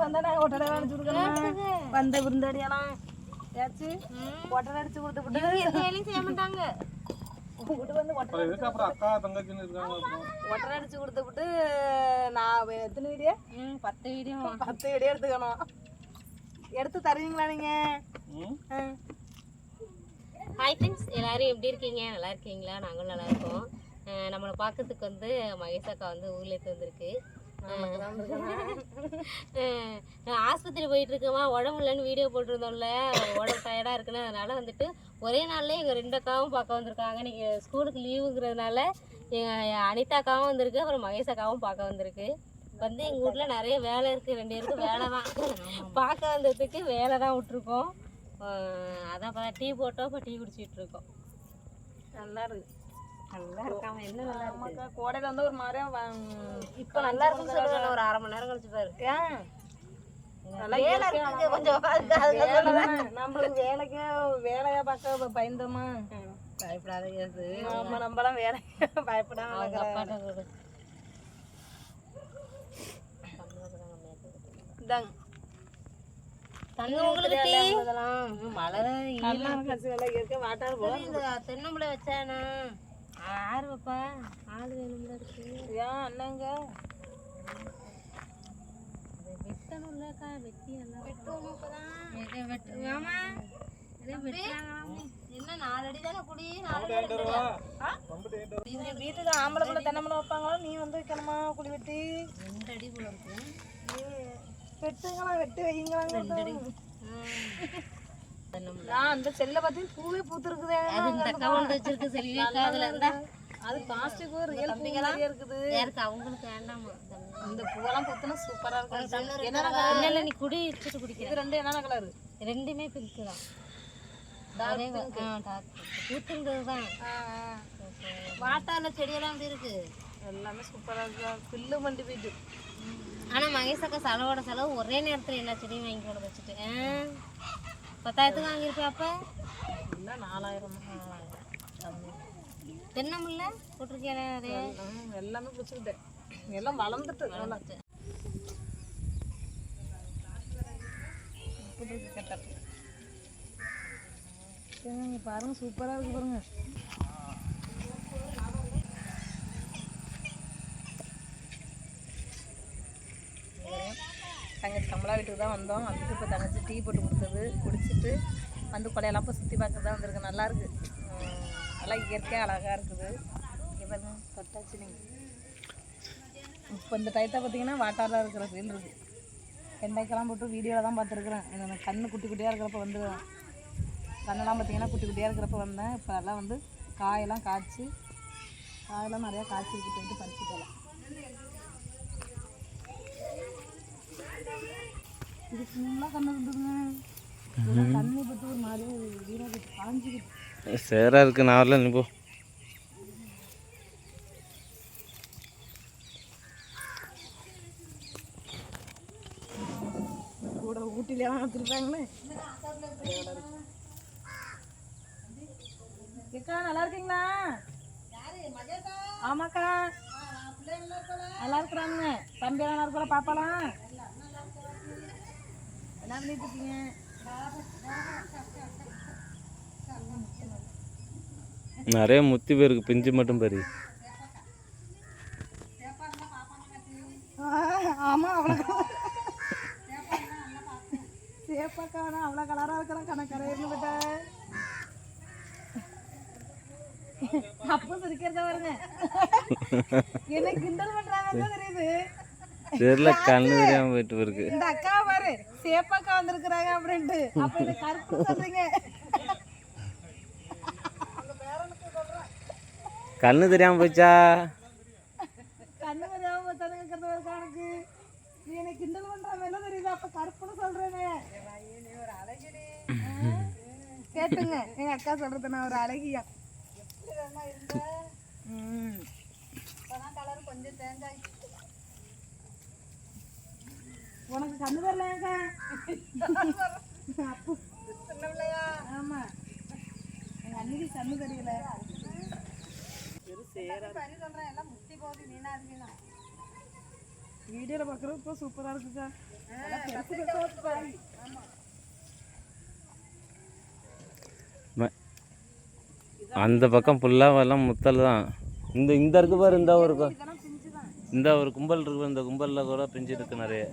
வந்தா நாங்க ஒட்டடை அடிச்சு கொடுக்கணும். வந்த விருந்தாடியெல்லாம் ஏச்சு ஒட்டடை அடிச்சு கொடுத்துட்டு வேலையும் செய்ய மாட்டாங்க. ஒட்டடை அடிச்சு கொடுத்துட்டு நான் எத்தனை வீடியோ 10 வீடியோ எடுத்துக்கணும். எடுத்து தருவீங்களா நீங்க? ஹாய் ஃப்ரெண்ட்ஸ், எல்லாரும் எப்படி இருக்கீங்க? நல்லா இருக்கீங்களா? நாங்களும் நல்லா இருக்கோம். நம்மளை பார்க்கறதுக்கு வந்து மகேஷ் அக்கா வந்து ஊர்லேருந்து வந்திருக்கு. ஆஸ்பத்திரி போயிட்டு இருக்கோமா, உடம்பு இல்லைன்னு வீடியோ போட்டிருந்தோம்ல, உடம்பு டயர்டாக இருக்குன்னு. அதனால வந்துட்டு ஒரே நாள்லேயே எங்கள் 2 அக்காவும் பார்க்க வந்திருக்காங்க. இன்றைக்கி ஸ்கூலுக்கு லீவுங்கிறதுனால எங்கள் அனிதா அக்காவும் வந்திருக்கு, அப்புறம் மகேஷ் அக்காவும் பார்க்க வந்திருக்கு. வந்து எங்கள் வீட்டில் நிறைய வேலை இருக்குது, 2 பேருக்கு வேலை தான். பார்க்க வந்ததுக்கு வேலை தான் விட்ருக்கோம். அதான் இப்போ டீ போட்டோம், இப்போ டீ குடிச்சிட்டு இருக்கோம். நல்லா இருக்கு. நல்லா இருக்காம என்ன நல்லா இருக்கு. கோடையில் வந்து ஒரு மாதிரி இப்போ நல்லா இருக்குன்னு சொல்லுவேன். ஒரு 1/2 மணி நேரம் கழிச்சு பாரு. நம்மளுக்கு வேலையா பார்க்க பயந்தோமா? பயப்படாத கேசு. ஆமா, நம்மளாம் வேலையா பயப்படாம தென்னம்பளை வச்சானா யாரு வைப்பா? ஆளு வேணும்ல இருக்கு. ஏன் அண்ணங்க வெட்டணும்லக்கா, வெட்டி நல்லா வெட்டுவாமா. என்ன 4 அடி தானே குடி, 4 வீட்டுக்கு ஆம்பளை பிள்ளை தென்னம்பளை வைப்பாங்களோ, நீ வந்து வைக்கணுமா குடி வெட்டி? 2 அடி போல இருக்கு. வெட்டுங்களா, வெட்டி வைங்களாங்க. நான் அந்த செல்ல பத்தி பூவே பூத்துருக்குதே. வச்சிருக்கு செல்வி காதுல இருந்தா. அது பிளாஸ்டிக் ரியல் பூங்களா இருக்குது. யாருக்கு? அவங்களுக்கு வேண்டாமா? இந்த பூவெல்லாம் பூத்துனா சூப்பரா இருக்கும். என்ன நீ குடி வச்சுட்டு குடிக்கிற? இது 2 என்ன கலர்? 2மே பிங்க் தான். பூத்துங்கிறது தான். வாட்டால செடியெல்லாம் அப்படி இருக்கு, எல்லாமே சூப்பரா இருக்கு. பில்லு மண்டி போயிட்டு. ஆனா மகேஷ் அக்கா செலவோட செலவு ஒரே நேரத்துல எல்லா செடியும் வாங்கி கொண்டு வச்சுட்டு 10,000 வாங்கியிருப்பேன். அப்ப இல்லை 4,000. தென்னமுல்ல போட்டிருக்கேன். எல்லாமே பிடிச்சிக்கிட்டேன். எல்லாம் வளர்ந்துட்டு பாருங்க, சூப்பரா இருக்கு பாருங்க. தங்கச்சி கமலா வீட்டுக்கு தான் வந்தோம். வந்துட்டு இப்போ தங்கச்சி டீ போட்டு கொடுத்தது குடிச்சிட்டு வந்து கொலையெல்லாம் இப்போ சுற்றி பார்க்க தான் வந்திருக்கு. நல்லாயிருக்கு, நல்லா இயற்கையாக அழகாக இருக்குது. இங்கே கொட்டாச்சு. நீங்கள் இப்போ இந்த டயத்தை பார்த்தீங்கன்னா வாட்டாராக இருக்கிற ஃபீல் இருக்குது. வெண்டைக்கெல்லாம் போட்டு வீடியோவில் தான் பார்த்துருக்குறேன். இந்த கண்ணு குட்டி குட்டியாக இருக்கிறப்ப வந்து கண்ணெல்லாம் பார்த்தீங்கன்னா குட்டி குட்டியாக இருக்கிறப்ப வந்தேன். இப்போ எல்லாம் வந்து காயெல்லாம் காய்ச்சி காயெல்லாம் நிறையா காய்ச்சிருக்கு. போயிட்டு பறிச்சுக்கலாம். இது ஃபுல்லாக கண்ணு விட்டுருங்க. தண்ணி பற்றி ஒரு மாதிரி வீராக காஞ்சிக்கிட்டு சேரா இருக்கு. நான் வரல, நீ போ. கூட ஊட்டிலாம் வச்சுருப்பாங்களே. ஏக்கா நல்லா இருக்கீங்களா? ஆமாக்கா நல்லா இருக்கிறாங்க. தம்பியெல்லாம் நல்லா இருக்கா? பாப்பாலாம் என்ன பண்ணிட்டு இருக்கீங்க? நிறைய முத்தி பேருக்கு பிஞ்சு மட்டும் பாரு. ஆமா, அவ்வளோ சேப்பாக்கா அவ்வளோ கலராக இருக்கிறான். கணக்கரைன்னு விட்டேன். அப்போ சிரிக்கிறத வருங்க. என்ன கிண்டல் பண்றாங்க தெரியுது. தெரியல, கண்ணு தெரியாம போயிட்டு இருக்கு. இந்த அக்கா பாரு, சேப்பாக்கா வந்திருக்கிறாங்க அப்படின்ட்டு. அப்ப இதை கருப்பு சொல்றீங்க. கண்ணு தெரியாம போச்சா? கண்ணு தெரியாம போச்சானுங்கிறது ஒரு கணக்கு. நீ என்ன கிண்டல் பண்றாங்க என்ன தெரியுது. அப்ப கருப்புன்னு சொல்றேனே. கேட்டுங்க, எங்க அக்கா சொல்றது நான் ஒரு அழகியா. கலர் கொஞ்சம் தேங்காய். உனக்கு கண்ணு வரலையாக்கா? அப்பு சொன்னலையா? ஆமா, எங்க அன்னைக்கு கண்ணு தெரியல. சொல்றேன் எல்லாம் முத்தி போகுது. நீனா இருக்கீங்களா? வீடியோவில் பார்க்குறப்போ சூப்பராக இருக்குக்கா. அந்த பக்கம் ஃபுல்லாக எல்லாம் முத்தல் தான். இந்த இந்த இருக்கு பாரு, இந்த ஒரு கும்பல் இருக்கு, இந்த கும்பலில் கூட பிஞ்சு இருக்கு நிறைய.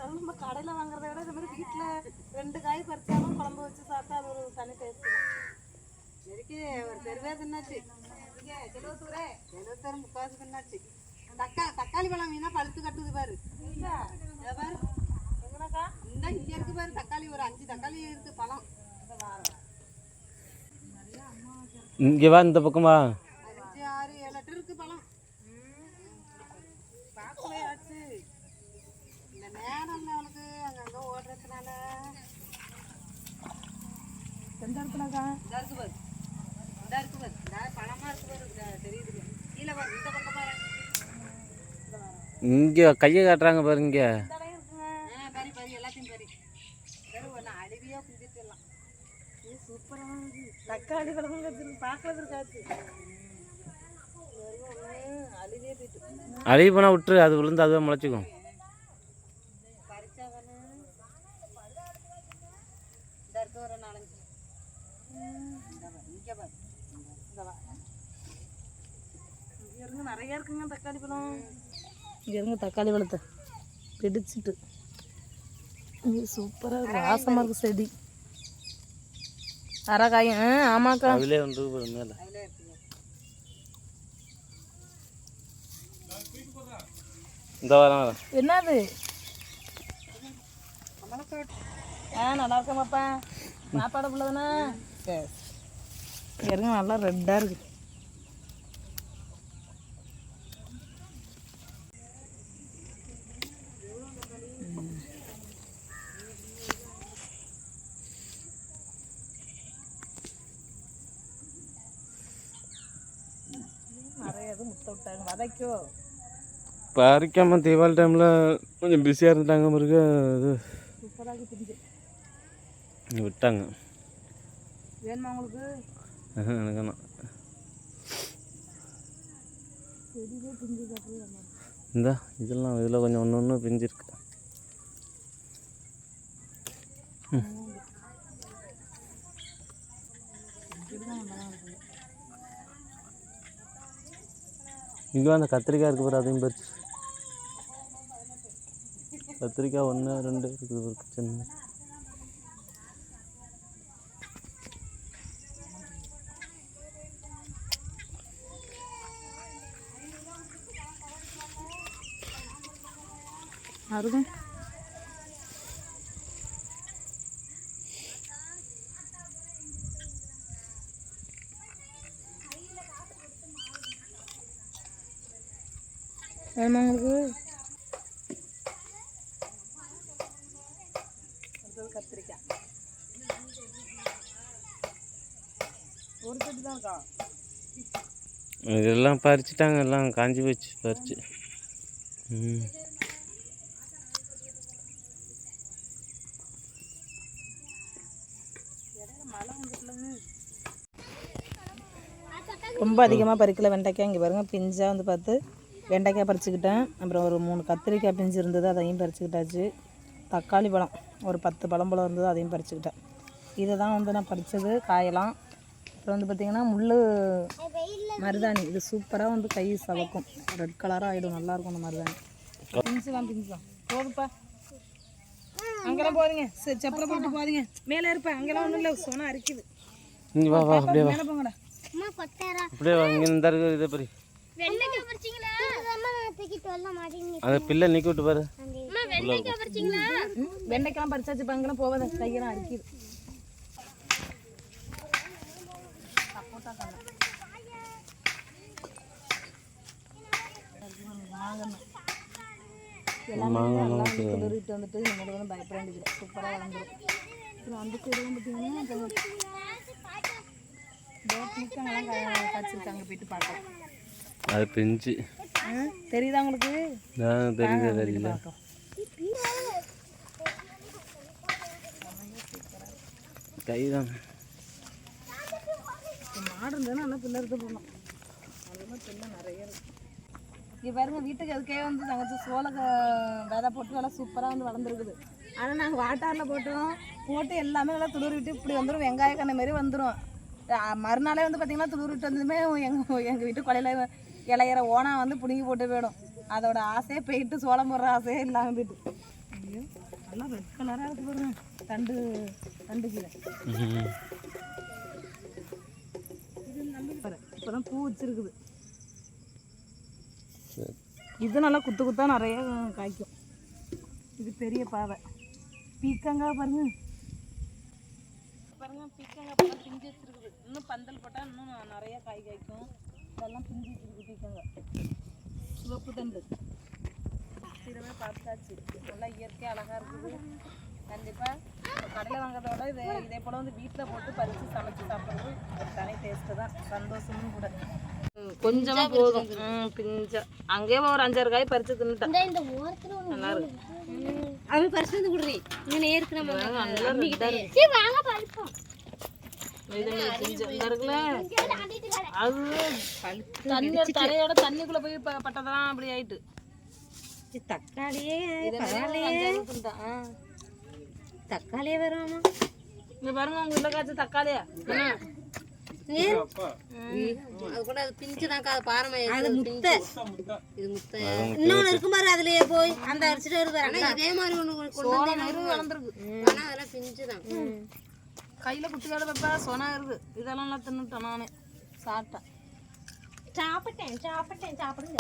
நம்ம கடையில் வாங்குறத விட இந்த மாதிரி வீட்டில் 2 காய் பறிச்சாலும் குழம்பு வச்சு சாப்பிட்டா அது ஒரு தனி டேஸ்ட் தான். எனக்கு ஒரு தெருவே தின்னாச்சு, செலவத்தூரே முக்காசு தின்னாச்சு. தக்காளி பழம் மீனா பழுத்து கட்டுது பாரு. பாரு எங்கனாக்கா இந்த இங்கே இருக்கு பாரு தக்காளி, ஒரு 5 தக்காளி இருக்கு பழம். இங்கே வா, இந்த பக்கம் வா. 5, 6, 7, 8 இருக்கு பழம். பார்க்கவே ஆச்சு. இந்த நேரம் அவளுக்கு அங்கங்கே ஓடுறதுனால எந்த இருக்குனாக்கா இதாக இருக்கு பாரு, இதாக இருக்கு பாரு, இந்த பழமாக இருக்கு பாரு, தெரியுது கீழே பாரு, இந்த பக்கம் பாரு. இங்கே கையை காட்டுறாங்க பாரு, இங்கே பறி பறி எல்லாத்தையும் பறி ஒன்று அழுவியாக குந்திட்டுலாம். இது சூப்பராக இருக்குது. தக்காளி பழமும் கற்று பார்க்கறது இருக்காச்சு. அழுவியே போயிட்டு அழுகி போனால் விட்டுரு, அது விழுந்து அதுவே முளைச்சிக்கும். பறிச்சாதானே இந்த இருக்க ஒரு 4-5 இங்கே பாரு, இந்த வா, இங்கே இருங்க நிறையா இருக்குங்க தக்காளி பழம். இங்கே இருங்க தக்காளி பழத்தை பிடிச்சிட்டு இங்கே சூப்பராக இருக்குது, வாசமாக இருக்குது செடி. அரைக்காயும் ஆமாக்கா, அதிலே வந்து மேலே இந்த வாரம் என்னது நல்லா இருக்கேன் பாப்பா. சாப்பாடு பிள்ளைதானே சரி இருங்க, நல்லா ரெட்டாக இருக்குது. நிறைய இது முட்டை விட்டாங்க வதைக்கோ. பறிக்காமல் தீபாவளி டைமில் கொஞ்சம் பிஸியாக இருந்துட்டாங்க பிறகு இது சூப்பராக பிரிஞ்சு விட்டாங்க. வேணுமா உங்களுக்கு? எனக்கு செடியிலே பிஞ்சு காட்டுறது. இந்த இதெல்லாம் இதில் கொஞ்சம் ஒன்று பிஞ்சிருக்கு. இங்கே அந்த கத்திரிக்காய் இருக்குது பாரு, அதையும் பறிச்சு. கத்திரிக்காய் 1, 2 இருக்குது சின்ன. அருகும் வேணுமா உங்களுக்கு? கத்திரிக்காய் ஒரு செடி தான் இருக்கா. இதெல்லாம் பறிச்சுட்டாங்க, எல்லாம் காஞ்சி போச்சு பறிச்சு. ரொம்ப அதிகமாக பறிக்கல வெண்டைக்காய். இங்கே பாருங்கள் பிஞ்சாக வந்து பார்த்து வெண்டைக்காய் பறிச்சுக்கிட்டேன். அப்புறம் ஒரு 3 கத்திரிக்காய் பிஞ்சு இருந்தது, அதையும் பறிச்சுக்கிட்டாச்சு. தக்காளி பழம் ஒரு 10 பழம் போல் இருந்தது, அதையும் பறிச்சுக்கிட்டேன். இதை தான் வந்து நான் பறித்தது காயெல்லாம். அப்புறம் வந்து பார்த்திங்கன்னா முள் மருதாணி, இது சூப்பராக வந்து கை சவக்கும், ரெட் கலராக ஆகிடும், நல்லாயிருக்கும் அந்த மருதாணி. பிஞ்சு தான் போதுப்பா. அங்கெல்லாம் போகிறீங்க சரி, செப்பலை போட்டு போகிறீங்க, மேலே இருப்பேன். அங்கெல்லாம் ஒன்றும் இல்லை, சொன்னால் அரிக்குது. இங்கே வா வா, அப்படியே வா, மேலே போங்கடா. அப்படியே வா. இங்கே இந்த இருக்குது இதை பறி. அந்த பிள்ளை நீக்கி விட்டு பாரு. வெண்டைக்கெல்லாம் பறிச்சாச்சு, பங்கெல்லாம் போவாத, கையெல்லாம் அரிக்குது. குளிரிட்டு வந்துட்டு நம்மளுக்கு வந்து பயப்பட வேண்டியது, சூப்பராக வளர்ந்துடும். அப்புறம் அந்த சைடெல்லாம் பார்த்தீங்கன்னா காய்ச்சிருக்காங்க, போயிட்டு பார்க்கலாம். அது பிஞ்சு தெரியுதா உங்களுக்கு? தெரியுது தெரியல. கைதான் மாடு இருந்ததுன்னா நல்லா பிள்ளை எடுத்து போடணும். பாருங்க தென்னை நிறைய இருக்கு. இங்கே பாருங்க வீட்டுக்கு அதுக்கே வந்து தங்கச்சி சோள விதை போட்டு நல்லா சூப்பராக வந்து வளர்ந்துருக்குது. ஆனால் நாங்கள் வாட்டாரில் போட்டு எல்லாமே நல்லா துளிர் விட்டு இப்படி வந்துடும், வெங்காய கண்ணை மாரி வந்துடும். மறுநாளே வந்து பார்த்திங்கன்னா துளிர் விட்டு வந்ததுமே எங்கள் வீட்டு கொலையில் இலையிற ஓனா வந்து பிடுங்கி போட்டு போயிடும். அதோட ஆசையே போயிட்டு சோளம் போடுற ஆசையே இல்லாமல் போயிட்டு. ஐயோ நல்லா ரெட் கலராக இருக்குது பாருங்க தண்டு கீரை. இப்போ தான் பூ வச்சுருக்குது. இது நல்லா குத்து குத்தா நிறைய காய்க்கும். இது பெரிய பாவை. பீக்கங்காய் பாருங்க பீக்கங்காய் பழம் பிஞ்சு வச்சுருக்குது. இன்னும் பந்தல் போட்டால் இன்னும் நிறைய காய் காய்க்கும். இதெல்லாம் பிஞ்சு வச்சுருக்கு பீக்கங்காய். சிவப்பு தண்டு இதெல்லாம் பார்த்தாச்சு. நல்லா இயற்கையாக அழகாக இருக்குது. கண்டிப்பாக கடையில் வாங்குறதோட இதே போல் வந்து வீட்டில் போட்டு பறித்து சமைச்சு சாப்பிட்றது ஒரு தனி டேஸ்ட்டு தான், சந்தோஷமும் கூட. கொஞ்சமாக போதும் பிஞ்சா. அங்கேயே ஒரு 5-6 காய் பறித்து தின்னுட்டேன். நல்லா இருக்கு. அது பறிச்சு வந்து விடுறீ இங்கே ஏற்கிற அது தரையோட தண்ணிக்குள்ள போய் பட்டதெல்லாம் அப்படி ஆயிட்டு. தக்காளியே தக்காளியே வருவாமா? இங்க பாருங்க உங்க வீட்டுல காய்ச்ச தக்காளியா அது கூட அது பிஞ்சுதாக்கா. அது பாருமே, அது முட்டை. இது முட்டை. இன்னொன்று இருக்கும் பாரு, அதுலயே போய் அந்த அரிசிட்டு வருது. ஆனா இதே மாதிரி ஒன்று வளர்ந்துருக்கு. ஆனா அதெல்லாம் பிஞ்சுதான். கையில குட்டிக்காத பாப்பா சொனா இருக்கு. இதெல்லாம் நான் தின்னுட்டேன். நானே சாப்பிட்டேன். சாப்பிடுங்க.